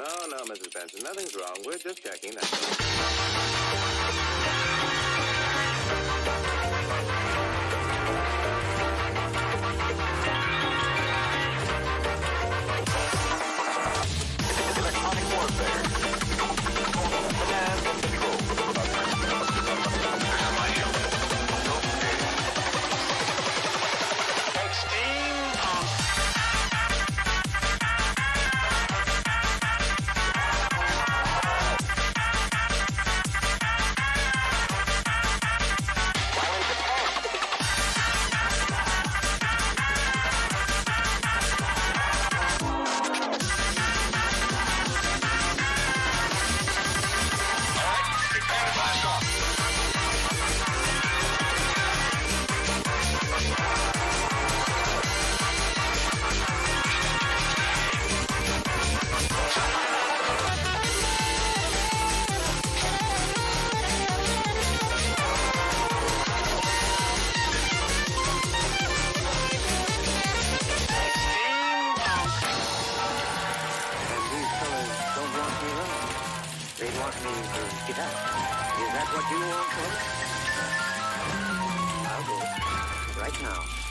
No, no, Mrs. Benson, nothing's wrong. We're just checking that. Electronic warfare. Command and control. Extreme pump. They want me to get up. Is that what you want, folks? I'll go. Right now.